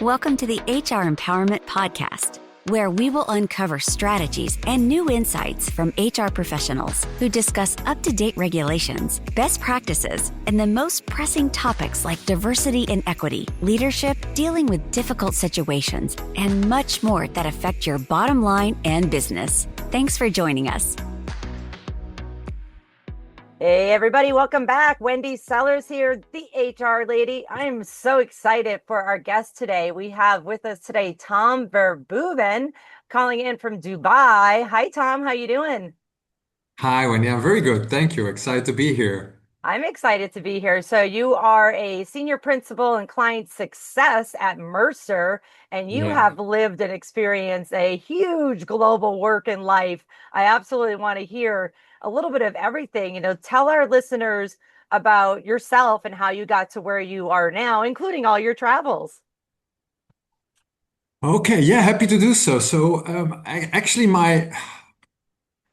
Welcome to the HR Empowerment Podcast, where we will uncover strategies and new insights from HR professionals who discuss up-to-date regulations, best practices, and the most pressing topics like diversity and equity, leadership, dealing with difficult situations, and much more that affect your bottom line and business. Thanks for joining us. Hey, everybody, welcome back. Wendy Sellers here, the HR lady. I'm so excited for our guest today. We have with us today Tom Verboven, calling in from Dubai. Hi, Tom. How you doing? Hi, Wendy. I'm very good. Thank you. Excited to be here. I'm excited to be here. So you are a senior principal in client success at Mercer, and you Yeah. have lived and experienced a huge global work and life. I absolutely want to hear a little bit of everything. Tell our listeners about yourself and how you got to where you are now, including all your travels. Okay. Yeah. Happy to do so.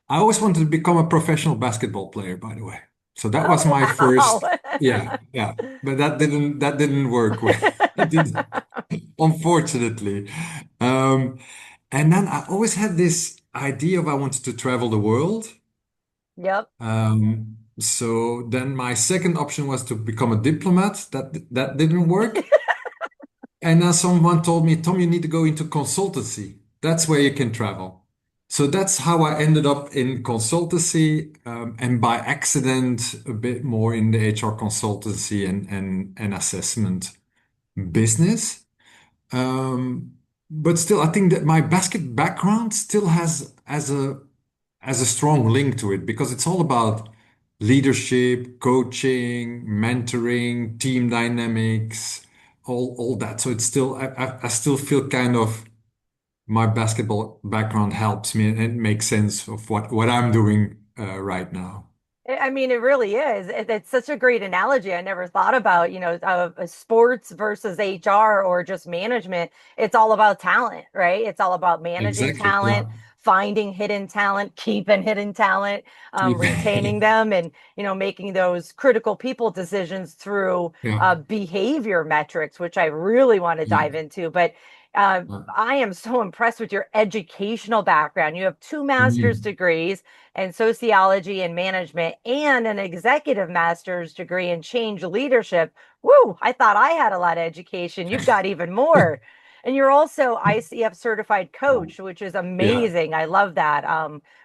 I always wanted to become a professional basketball player, by the way. So that was Oh, my wow. first. Yeah. Yeah. But that didn't work well. It didn't, unfortunately. Um, and then I always had this idea of I wanted to travel the world. Yep. So then my second option was to become a diplomat. That didn't work. And then someone told me, Tom, you need to go into consultancy. That's where you can travel. So that's how I ended up in consultancy, and by accident, a bit more in the HR consultancy and assessment business. Um, but still, I think that my basket background still has a strong link to it because it's all about leadership, coaching, mentoring, team dynamics, all that. So it's still I still feel kind of my basketball background helps me and it makes sense of what I'm doing right now. I mean, it really is. It's such a great analogy. I never thought about, sports versus HR or just management. It's all about talent, right? It's all about managing Exactly. talent, Yeah. finding hidden talent, keeping hidden talent, retaining them, and, making those critical people decisions through Yeah. behavior metrics, which I really want to Yeah. dive into. But I am so impressed with your educational background. You have two master's Mm. degrees in sociology and management and an executive master's degree in change leadership. Woo, I thought I had a lot of education. You've got even more. And you're also ICF certified coach, which is Yeah. amazing. I love that.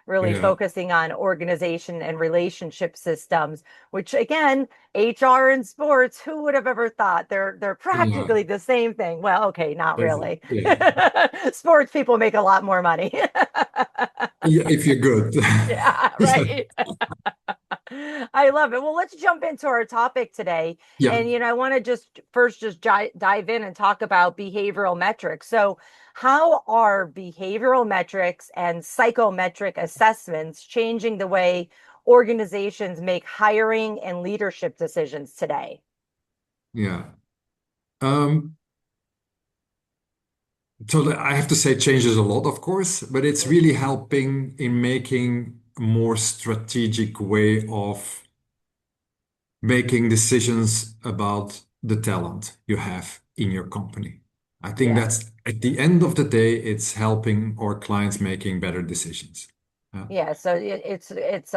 Really Yeah. focusing on organization and relationship systems, which again, HR and sports, who would have ever thought they're Yeah. practically the same thing? Well, okay, not really. Yeah. Sports people make a lot more money. Yeah, if you're good. Yeah, right. I love it. Well, let's jump into our topic today. Yeah. And, I want to just dive in and talk about behavioral metrics. So, how are behavioral metrics and psychometric assessments changing the way organizations make hiring and leadership decisions today? Yeah. Um, I have to say it changes a lot, of course, but it's really helping in making a more strategic way of making decisions about the talent you have in your company. I think Yeah. that's at the end of the day, it's helping our clients making better decisions. Yeah. Yeah, so it's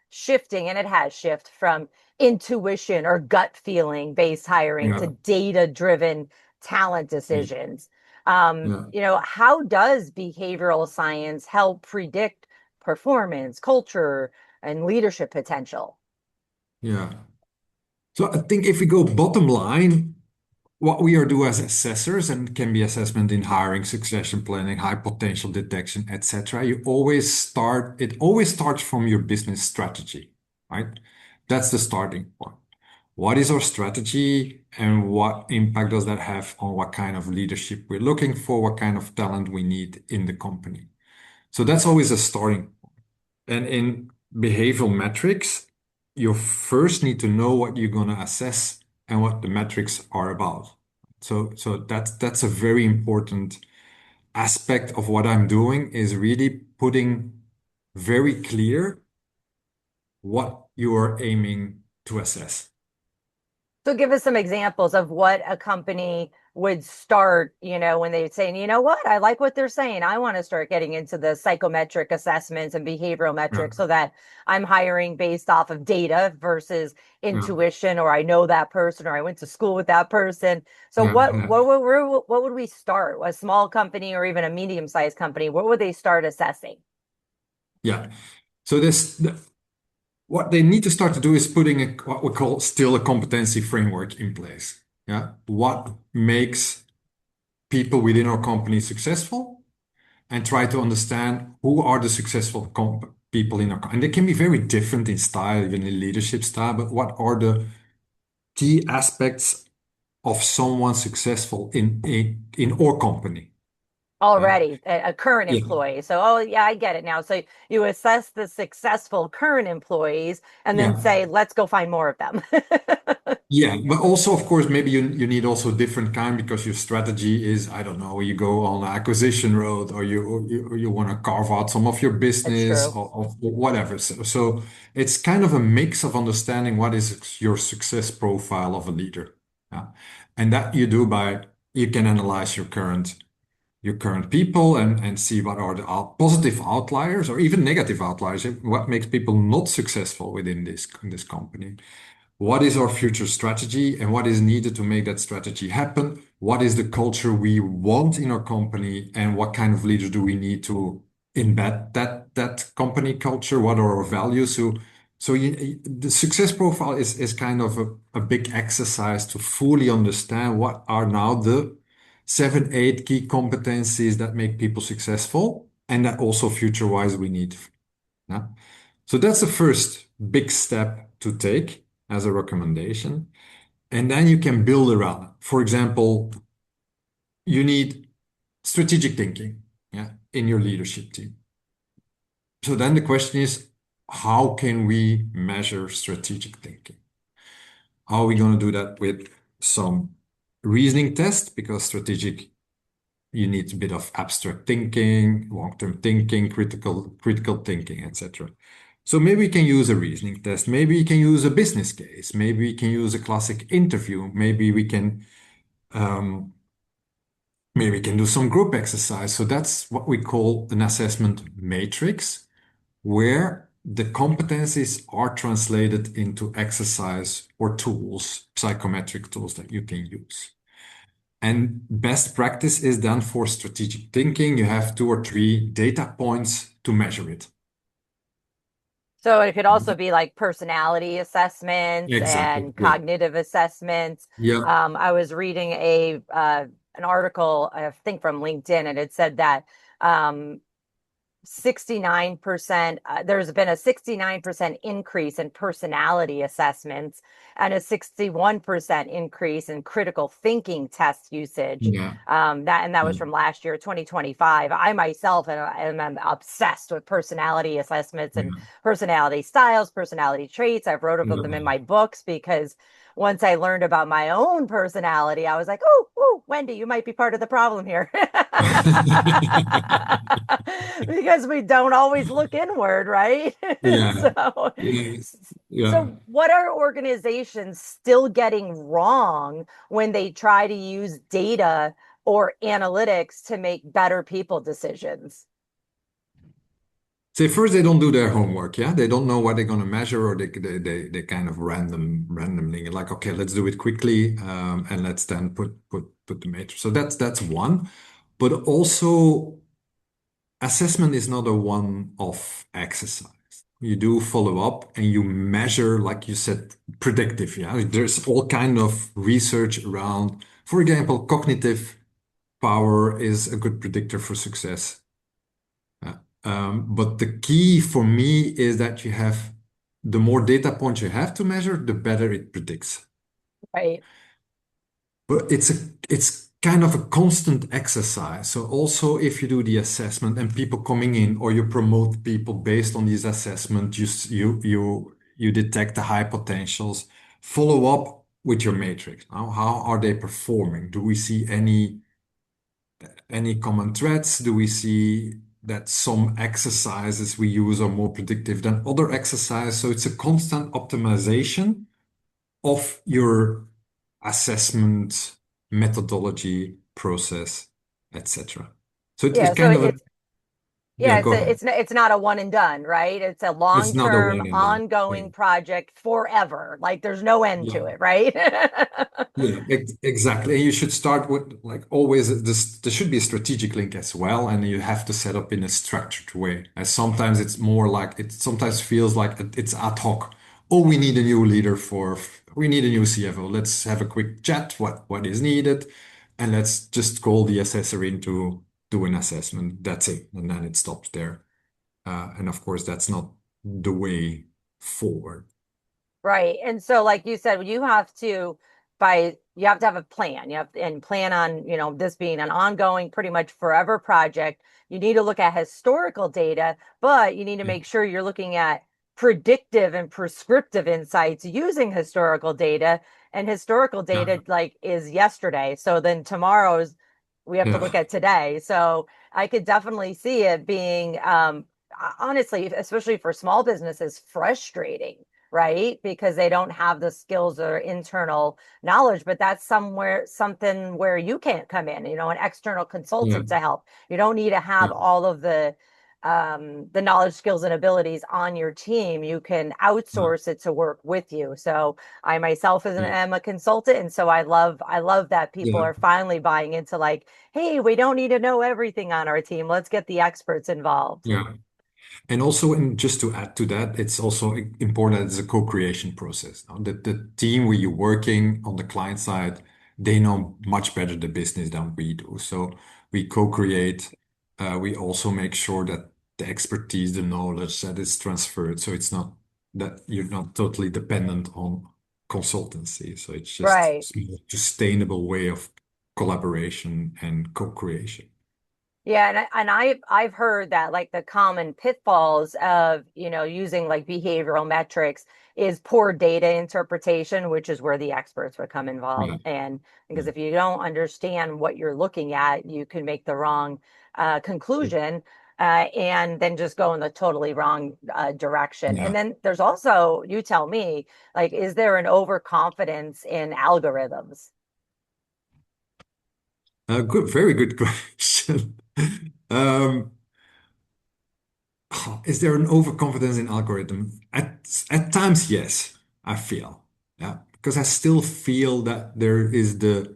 shifting, and it has shift from intuition or gut feeling based hiring to Yeah. data driven talent Yeah. decisions. Yeah. How does behavioral science help predict performance, culture, and leadership potential? Yeah. So I think if we go bottom line, what we are do as assessors and can be assessment in hiring, succession planning, high potential detection, etc. It always starts from your business strategy, right? That's the starting point. What is our strategy and what impact does that have on what kind of leadership we're looking for, what kind of talent we need in the company? So that's always a starting. And in behavioral metrics, you first need to know what you're going to assess and what the metrics are about. So that's a very important aspect of what I'm doing is really putting very clear what you are aiming to assess. So give us some examples of what a company would start, when they say, you know what, I like what they're saying. I want to start getting into the psychometric assessments and behavioral Yeah, metrics so that I'm hiring based off of data versus yeah, intuition, or I know that person, or I went to school with that person. So yeah, what yeah. what would we start? A small company or even a medium-sized company, what would they start assessing? Yeah. So what they need to start to do is putting what we call still a competency framework in place. Yeah. What makes people within our company successful, and try to understand who are the successful people in our company. And they can be very different in style, even in leadership style, but what are the key aspects of someone successful in our company? Yeah. Already a current Yeah. employee. So, oh yeah, I get it now. So you assess the successful current employees and then Yeah. say, let's go find more of them. Yeah, but also, of course, maybe you need also different kind because your strategy is, I don't know, you go on acquisition road, or you want to carve out some of your It's business, true. or whatever. So it's kind of a mix of understanding what is your success profile of a leader. Yeah. And that you do by you can analyze your current people, and see what are the positive outliers or even negative outliers, what makes people not successful within this company. What is our future strategy and what is needed to make that strategy happen? What is the culture we want in our company, and what kind of leaders do we need to embed that company culture? What are our values? So the success profile is kind of a big exercise to fully understand what are now the 7, 8 key competencies that make people successful, and that also future-wise we need. Yeah. So that's the first big step to take as a recommendation. And then you can build around it. For example, you need strategic thinking, yeah, in your leadership team. So then the question is, how can we measure strategic thinking? How are we going to do that with some reasoning tests? Because strategic, you need a bit of abstract thinking, long-term thinking, critical thinking, etc. So maybe we can use a reasoning test. Maybe we can use a business case. Maybe we can use a classic interview. Um, maybe we can do some group exercise. So that's what we call an assessment matrix, where the competencies are translated into exercise or tools, psychometric tools that you can use. And best practice is then for strategic thinking, you have 2 or 3 data points to measure it. So it could also be like personality assessments Exactly. and Yeah. cognitive assessments. Yeah. I was reading an article, I think from LinkedIn, and it said that 69%, there's been a 69% increase in personality assessments and a 61% increase in critical thinking test usage. Yeah. That was Yeah. from last year, 2025. I myself am obsessed with personality assessments and Yeah. personality styles, personality traits. I've wrote about them in my books because once I learned about my own personality, I was like, oh, Wendy, you might be part of the problem here. Because we don't always look inward, right? Yeah. So, Yeah. Yeah. so what are organizations still getting wrong when they try to use data or analytics to make better people decisions? Say first they don't do their homework, yeah. They don't know what they're gonna measure, or they kind of randomly like, okay, let's do it quickly, and let's then put the matrix. So that's one. But also assessment is not a one-off exercise. You do follow up and you measure, like you said, predictive. Yeah, there's all kind of research around. For example, cognitive power is a good predictor for success. But the key for me is that the more data points you have to measure, the better it predicts. Right. But it's kind of a constant exercise. So also if you do the assessment and people coming in, or you promote people based on these assessments, you detect the high potentials, follow up with your matrix. How are they performing? Do we see any common threads? Do we see that some exercises we use are more predictive than other exercises? So it's a constant optimization of your assessment methodology, process, etc. So it's Yeah, so kind of a, yeah, yeah, go ahead. it's not a one and done, right? It's a It's not a long-term, one and done. Yeah. ongoing project forever. Like there's no end to Yeah. it, right? Yeah, exactly. And you should start with like always this there should be a strategic link as well, and you have to set up in a structured way. As sometimes it's more like it sometimes feels like it's ad hoc. Oh, we need a new leader for we need a new CFO. Let's have a quick chat, what is needed, and let's just call the assessor in to do an assessment. That's it. And then it stops there. And of course that's not the way forward. Right. And so, like you said, you have to you have to have a plan. You have and plan on, this being an ongoing, pretty much forever project. You need to look at historical data, but you need to Yeah. make sure you're looking at predictive and prescriptive insights using historical data. And historical Yeah. data like is yesterday. So then tomorrow's we have to look Yeah. at today. So I could definitely see it being honestly, especially for small businesses, frustrating, right? Because they don't have the skills or internal knowledge, but that's something where you can't come in, an external Yeah. consultant to help. You don't need to Yeah. have all of the knowledge, skills, and abilities on your team. You can Yeah. outsource it to work with you. So I myself Yeah. am a consultant, and so I love that people Yeah. are finally buying into like, hey, we don't need to know everything on our team. Let's get the experts involved. Yeah. And also, and just to add to that, it's also important that it's a co-creation process. Now, the team where you're working on the client side, they know much better the business than we do. So we co-create. We also make sure that the expertise, the knowledge that is transferred. So it's not that you're not totally dependent on consultancy. So it's just Right. a more sustainable way of collaboration and co-creation. Yeah, and I've heard that like the common pitfalls of, using like behavioral metrics is poor data interpretation, which is where the experts would come Yeah. involved. And because Yeah. if you don't understand what you're looking at, you can make the wrong conclusion and then just go in the totally wrong direction. And Yeah. then there's also, you tell me, like, is there an overconfidence in algorithms? Good, very good question. Um, is there an overconfidence in algorithm? At times, yes, I feel. Yeah, because I still feel that there is the.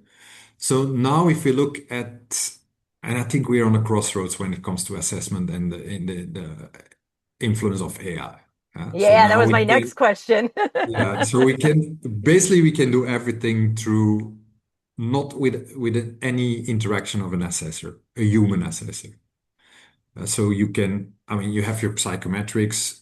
So now, if we look at, and I think we're on a crossroads when it comes to assessment and the influence of AI. Yeah? So Yeah, that now was we my next can, question. yeah, so we can basically we can do everything through not with any interaction of an assessor, a human assessor. So you can, I mean, you have your psychometrics.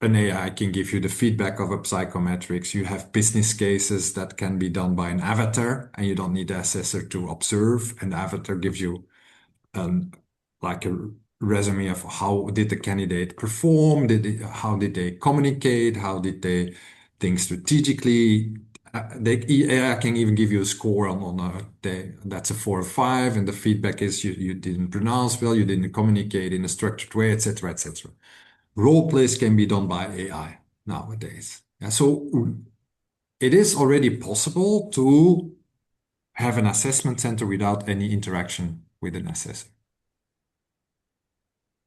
An AI can give you the feedback of a psychometrics. You have business cases that can be done by an avatar, and you don't need the assessor to observe. And the avatar gives you um, like a resume of how did the candidate perform, how did they communicate, how did they think strategically. AI can even give you a score on that's a 4 or 5, and the feedback is you didn't pronounce well, you didn't communicate in a structured way, etc., etc. Role plays can be done by AI nowadays. Yeah, so it is already possible to have an assessment center without any interaction with an assessor.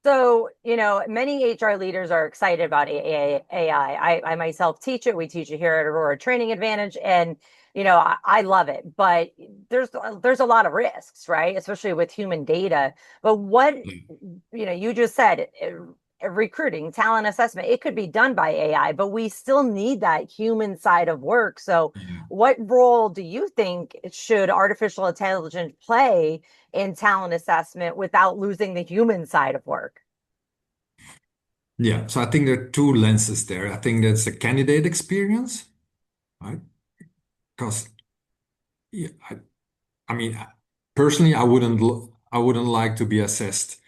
So, many HR leaders are excited about AI. I myself teach it. We teach it here at Aurora Training Advantage, and I love it. But there's a lot of risks, right? Especially with human data. But what you just said, recruiting, talent assessment, it could be done by AI, but we still need that human side of work. So, Yeah. what role do you think should artificial intelligence play in talent assessment without losing the human side of work? Yeah, so I think there are two lenses there. I think that's the candidate experience, right? Because yeah, I mean, personally, I wouldn't like to be assessed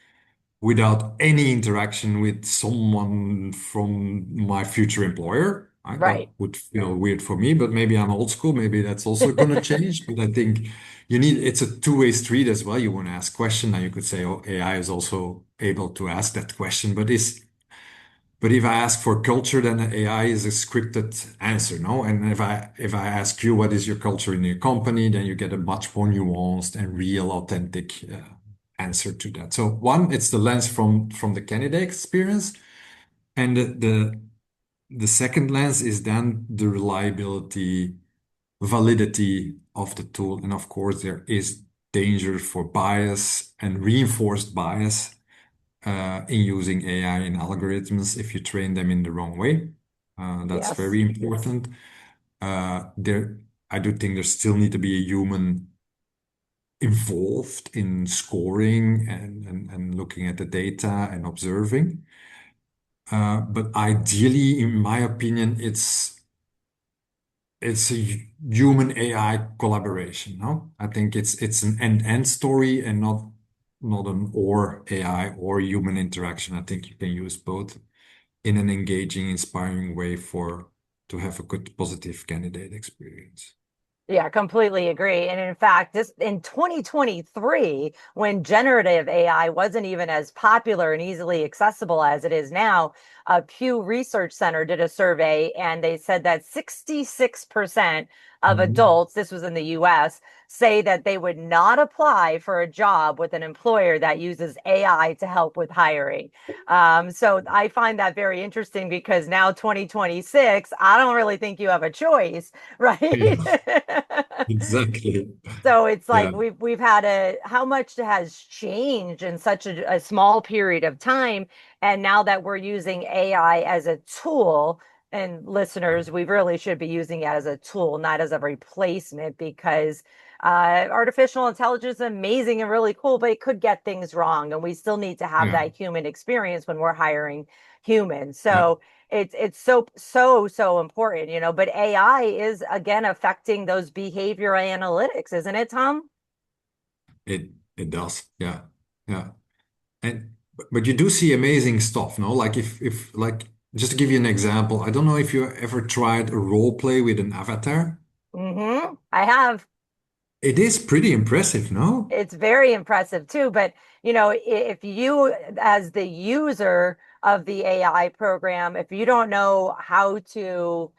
without any interaction with someone from my future employer. Right? That Right. would feel weird for me, but maybe I'm old school. Maybe that's also going to change. But I think it's a two-way street as well. You want to ask question, and you could say, oh, AI is also able to ask that question, but But if I ask for culture, then AI is a scripted answer, no? And if I ask you what is your culture in your company, then you get a much more nuanced and real, authentic answer to that. So one, it's the lens from the candidate experience, and the second lens is then the reliability, validity of the tool, and of course there is danger for bias and reinforced bias in using AI and algorithms if you train them in the wrong way. That's Yes. very important. There, I do think there still need to be a human involved in scoring and looking at the data and observing. But ideally, in my opinion, it's a human AI collaboration, no? I think it's an end-to-end story and not an or AI or human interaction. I think you can use both in an engaging, inspiring way for to have a good positive candidate experience. Yeah, completely agree. And in fact, this in 2023, when generative AI wasn't even as popular and easily accessible as it is now, Pew Research Center did a survey and they said that 66% of Mhm. adults, this was in the US, say that they would not apply for a job with an employer that uses AI to help with hiring. So I find that very interesting because now 2026, I don't really think you have a choice, right? Yeah, exactly. So it's Yeah, like we've had a how much has changed in such a small period of time. And now that we're using AI as a tool, and listeners, we really should be using it as a tool, not as a replacement, because artificial intelligence is amazing and really cool, but it could get things wrong. And we still need to have yeah, that human experience when we're hiring humans. yeah. So it's so important, but AI is again affecting those behavior analytics, isn't it, Tom? It does. Yeah, yeah. And but you do see amazing stuff, no? Like if like just to give you an example, I don't know if you ever tried a role play with an avatar. I have. It is pretty impressive, no? It's very impressive too, but if you as the user of the AI program, if you don't know how to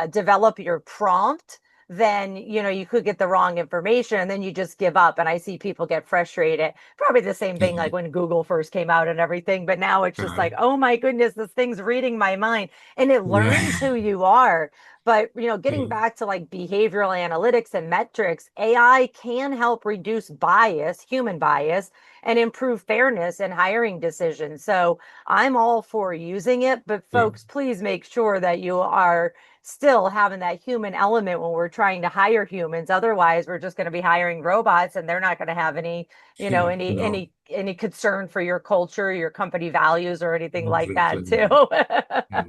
develop your prompt, then you could get the wrong information and then you just give up. And I see people get frustrated. Probably the same thing Yeah. like when Google first came out and everything, but now it's just Uh, like, oh my goodness, this thing's reading my mind and it yeah. learns who you are. But getting Yeah. back to like behavioral analytics and metrics, AI can help reduce bias, human bias, and improve fairness in hiring decisions. So I'm all for using it, but Yeah. folks, please make sure that you are still having that human element when we're trying to hire humans. Otherwise, we're just going to be hiring robots and they're not going to have any, No, any concern for your culture, your company values or anything not like that really. too. Yeah.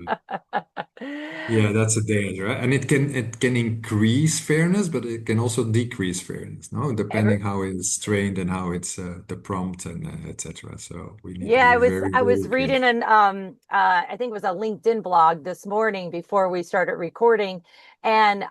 Yeah, that's a danger, right? And it can increase fairness, but it can also decrease fairness, no? Every, Depending how it's trained and how it's the prompt and etc. So we need to Yeah, be I was very, I was very reading careful. an I think it was a LinkedIn blog this morning before we started recording, and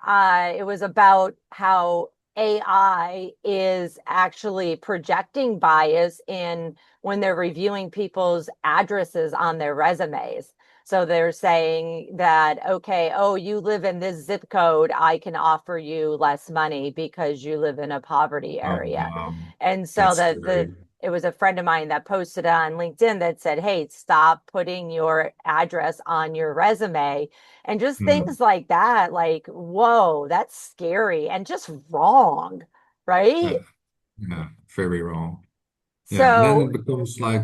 it was about how AI is actually projecting bias in when they're reviewing people's addresses on their resumes. So they're saying that, okay, oh, you live in this zip code, I can offer you less money because you live in a poverty Oh, area. wow. And so That's that the scary. it was a friend of mine that posted on LinkedIn that said, hey, stop putting your address on your resume. And just Hmm. things like that, like, whoa, that's scary and just wrong, right? Yeah, yeah, very wrong. Yeah, and then So, it becomes like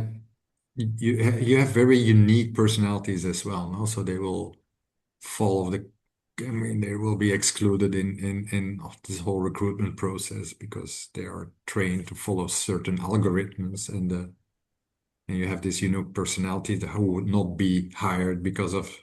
you have very unique personalities as well, no? So they will follow the, I mean, they will be excluded in of this whole recruitment process because they are trained to follow certain algorithms, and you have this unique personality that who would not be hired because of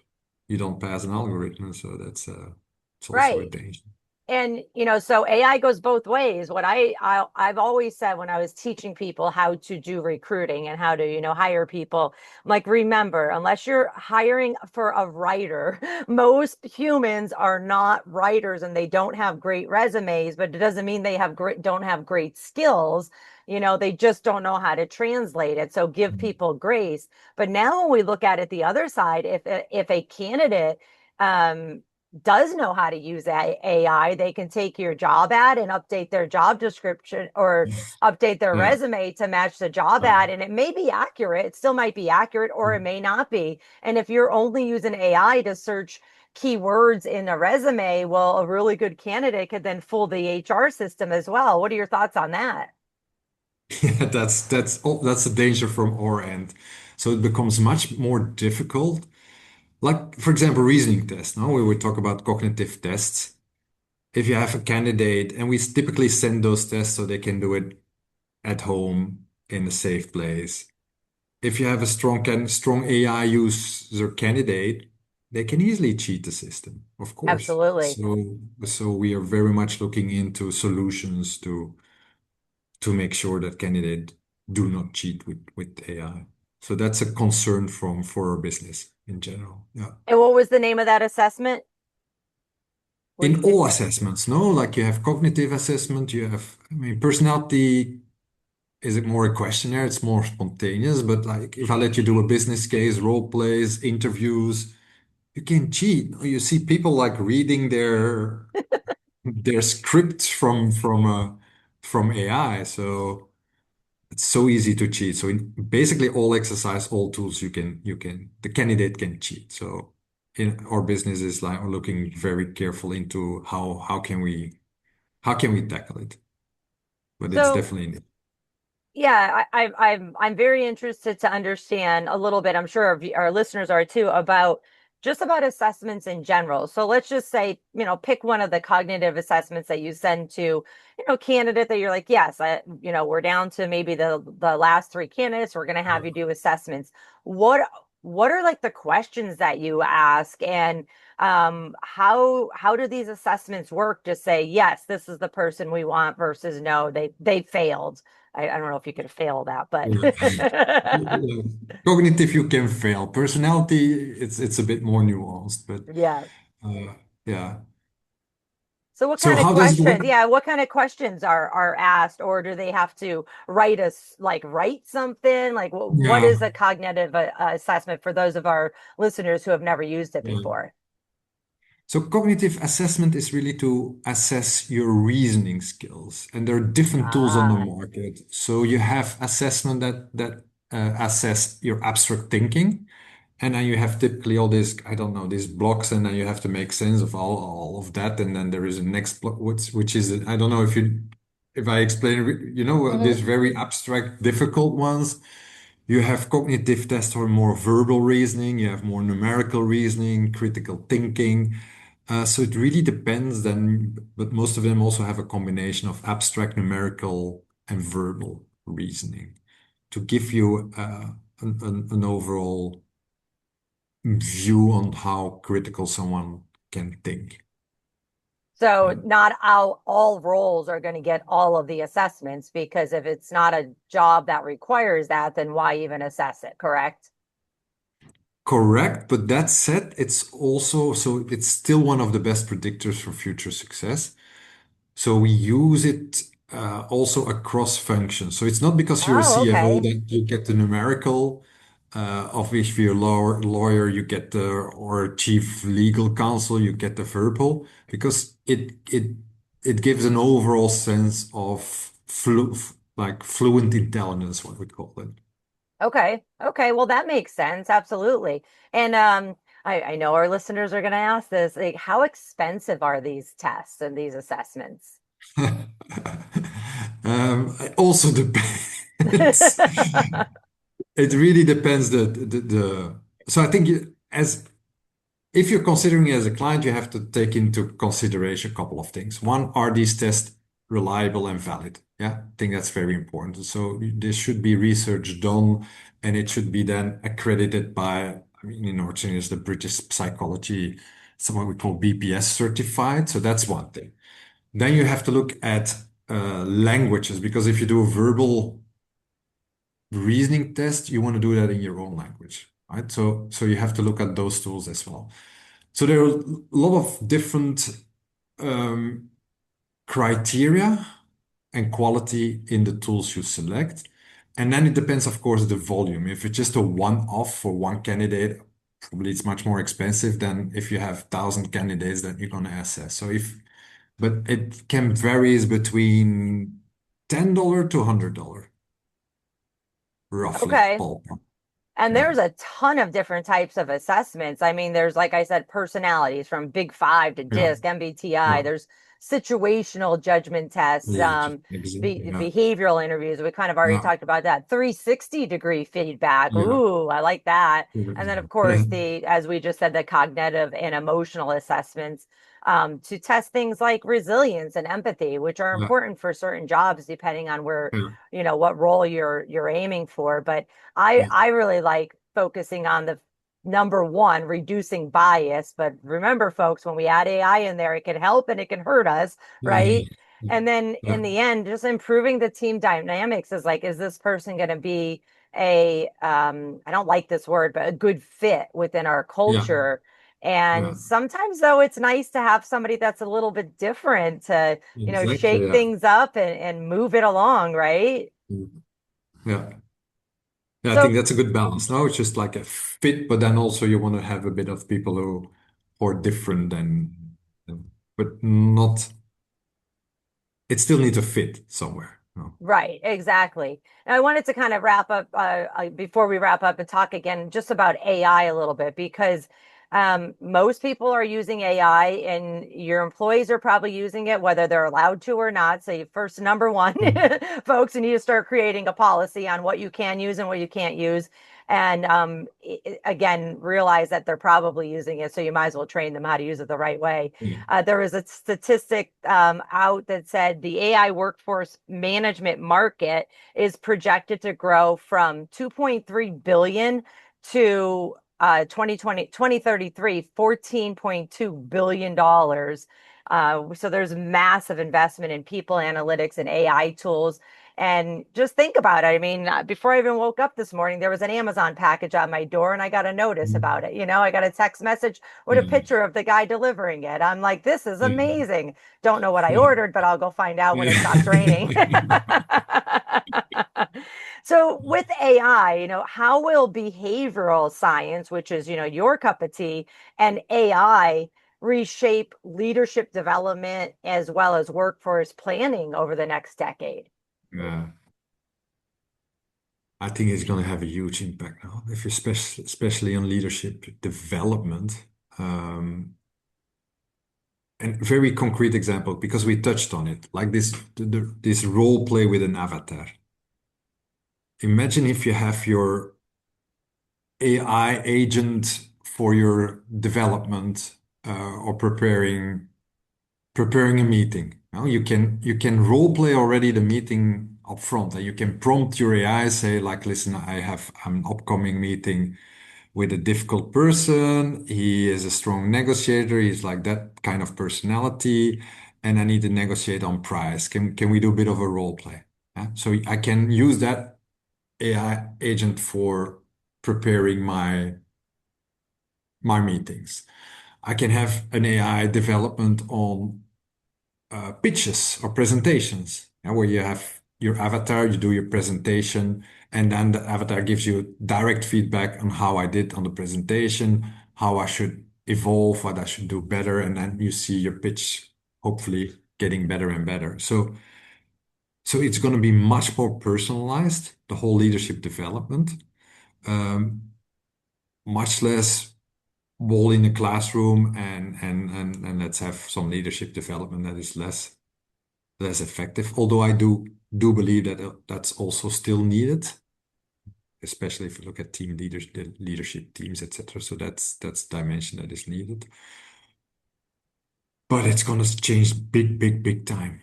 you don't pass an algorithm. So that's it's also a right. danger. And so AI goes both ways. What I've always said when I was teaching people how to do recruiting and how to, hire people, I'm like, remember, unless you're hiring for a writer, most humans are not writers and they don't have great resumes, but it doesn't mean they don't have great skills. They just don't know how to translate it. So give people grace. But now when we look at it the other side, if a candidate um does know how to use AI, they can take your job ad and update their job description or update their Yeah. resume to match the job Uh, ad. And it may be accurate. It still might be accurate or it may not be. And if you're only using AI to search keywords in a resume, well, a really good candidate could then fool the HR system as well. What are your thoughts on that? yeah, that's the danger from our end. So it becomes much more difficult. Like, for example, reasoning tests. Now we would talk about cognitive tests. If you have a candidate, and we typically send those tests so they can do it at home in a safe place. If you have a strong AI user candidate, they can easily cheat the system, of course. Absolutely. So we are very much looking into solutions to make sure that candidates do not cheat with AI. So that's a concern for our business in general. Yeah. And what was the name of that assessment? Where you In did. all assessments, no? Like you have cognitive assessment, you have, I mean, personality. Is it more a questionnaire? It's more spontaneous, but like if I let you do a business case, role plays, interviews, you can cheat. You see people like reading their scripts from AI. So it's so easy to cheat. So in basically all exercise, all tools you can the candidate can cheat. So in our business is like we're looking very careful into how can we tackle it. But it's So definitely yeah, I'm very interested to understand a little bit. I'm sure our listeners are too about just about assessments in general. So let's just say, pick one of the cognitive assessments that you send to, candidate that you're like, yes, we're down to maybe the last three candidates. We're going to have you do assessments. What what are like the questions that you ask, and how do these assessments work to say, yes, this is the person we want versus no, they failed. I don't know if you could fail that, but yeah. Yeah. Cognitive, you can fail. Personality, it's a bit more nuanced, but yeah. yeah. So what So kind of how does it questions? work? Yeah, what kind of questions are asked, or do they have to write something? Like what Yeah, is a cognitive assessment for those of our listeners who have never used it yeah. before? So cognitive assessment is really to assess your reasoning skills, and there are different tools on the Ah, market. So you have assessment that assess your abstract thinking, and then you have typically all these, I don't know, these blocks, and then you have to make sense of all of that, and then there is a next block, which is I don't know if I explain it, these mhm. very abstract, difficult ones. You have cognitive tests or more verbal reasoning, you have more numerical reasoning, critical thinking. So it really depends then, but most of them also have a combination of abstract, numerical, and verbal reasoning to give you an overall view on how critical someone can think. So Yeah. not all roles are going to get all of the assessments, because if it's not a job that requires that, then why even assess it, correct? Correct, but that said, it's still one of the best predictors for future success. So we use it also across functions. So it's not because you're a Oh, CFO okay. that you get the numerical, of if you're a lawyer, you get the, or chief legal counsel, you get the verbal, because it gives an overall sense of like fluent intelligence, what we call it. Okay. Okay. Well, that makes sense. Absolutely. And I know our listeners are going to ask this, like, how expensive are these tests and these assessments? It also depends. It really depends so I think as if you're considering it as a client, you have to take into consideration a couple of things. One, are these tests reliable and valid? Yeah, I think that's very important. So there should be research done, and it should be then accredited by, I mean, in our is the British Psychology, someone we call BPS certified. So that's one thing. Then you have to look at languages, because if you do a verbal reasoning test, you want to do that in your own language, right? So you have to look at those tools as well. So there are a lot of different um, criteria and quality in the tools you select. And then it depends, of course, the volume. If it's just a one-off for one candidate, probably it's much more expensive than if you have 1,000 candidates that you're going to assess. But it can varies between $10 to $100, roughly, Okay. ballpark. And Yeah. there's a ton of different types of assessments. I mean, there's, like I said, personalities from Big Five to Yeah. DISC, MBTI. Yeah. There's situational judgment tests, Yeah. Exactly. Yeah. behavioral interviews. We kind of already Yeah. talked about that. 360-degree feedback. Yeah. Ooh, I like that. And then, of course, Yeah. as we just said, the cognitive and emotional assessments to test things like resilience and empathy, which are Yeah. important for certain jobs, depending on where, Yeah. what role you're aiming for. But Yeah. I really like focusing on the number one, reducing bias. But remember, folks, when we add AI in there, it can help and it can hurt us, right? And then Yeah. in the end, just improving the team dynamics is like, is this person going to be I don't like this word, but a good fit within our Yeah. culture? Yeah. And sometimes, though, it's nice to have somebody that's a little bit different to, Exactly. shake Yeah. things up and move it along, right? Yeah. Yeah, I think So, that's a good balance. No, it's just like a fit, but then also you want to have a bit of people who are different but not, it still needs to fit somewhere. No. right, exactly. And I wanted to kind of wrap up before we wrap up and talk again just about AI a little bit because most people are using AI and your employees are probably using it, whether they're allowed to or not. So, first, number one, Mm. folks, you need to start creating a policy on what you can use and what you can't use. And again, realize that they're probably using it. So, you might as well train them how to use it the right way. Yeah. There was a statistic out that said the AI workforce management market is projected to grow from 2.3 billion to 2033, $14.2 billion. So there's massive investment in people analytics and AI tools. And just think about it. I mean, before I even woke up this morning, there was an Amazon package on my door and I got a notice Mm. about it. I got a text message with a Yeah. picture of the guy delivering it. I'm like, this is Yeah. amazing. Don't know what I Yeah. ordered, but I'll go find out when it stops raining. Yeah. So with AI, how will behavioral science, which is, your cup of tea, and AI reshape leadership development as well as workforce planning over the next decade? Yeah. I think it's going to have a huge impact now, if especially on leadership development. Um, and very concrete example, because we touched on it, like this role play with an avatar. Imagine if you have your AI agent for your development or preparing a meeting. Now you can role play already the meeting up front, and you can prompt your AI, say like, listen, I have an upcoming meeting with a difficult person. He is a strong negotiator. He's like that kind of personality, and I need to negotiate on price. Can we do a bit of a role play? Yeah? So I can use that AI agent for preparing my meetings. I can have an AI development on pitches or presentations, where you have your avatar, you do your presentation, and then the avatar gives you direct feedback on how I did on the presentation, how I should evolve, what I should do better, and then you see your pitch hopefully getting better and better. So it's going to be much more personalized, the whole leadership development, um, much less wall in the classroom and let's have some leadership development that is less effective. Although I do believe that that's also still needed, especially if you look at team leaders, the leadership teams, etc. So that's dimension that is needed. But it's gonna change big, big, big time.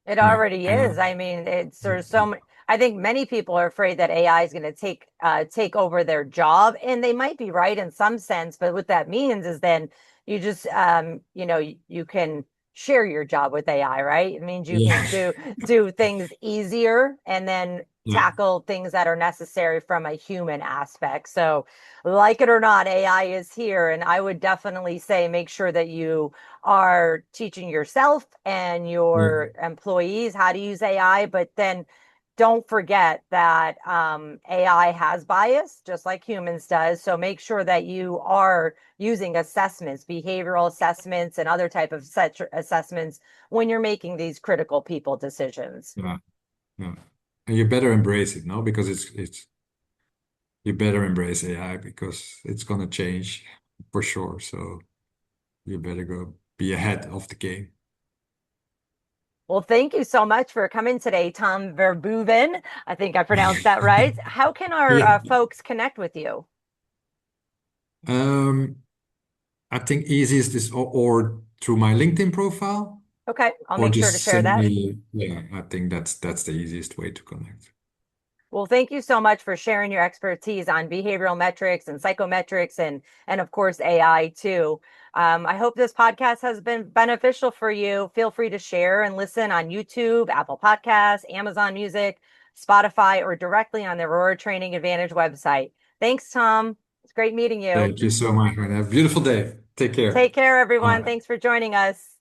It Yeah, already and is. I mean, there's so many. I think many people are afraid that AI is going to take over their job, and they might be right in some sense. But what that means is then you just you can share your job with AI, right? It means you can Yeah. do things easier and then Yeah. tackle things that are necessary from a human aspect. So, like it or not, AI is here, and I would definitely say make sure that you are teaching yourself and Yeah. your employees how to use AI, but then don't forget that AI has bias, just like humans does. So make sure that you are using assessments, behavioral assessments, and other type of assessments when you're making these critical people decisions. Yeah. Yeah. And you better embrace it, no? Because it's you better embrace AI because it's gonna change for sure. So you better go be ahead of the game. Well, thank you so much for coming today, Tom Verboven. I think I pronounced that right. How can our Yeah. folks connect with you? Um, I think easiest is or through my LinkedIn profile Okay, I'll or make sure to just share send that. me, yeah, I think that's the easiest way to connect. Well, thank you so much for sharing your expertise on behavioral metrics and psychometrics and of course AI too. I hope this podcast has been beneficial for you. Feel free to share and listen on YouTube, Apple Podcasts, Amazon Music, Spotify, or directly on the Aurora Training Advantage website. Thanks, Tom. It's great meeting you. Thank you so much, man. Have a beautiful day. Take care. Take care, everyone. Bye. Thanks for joining us.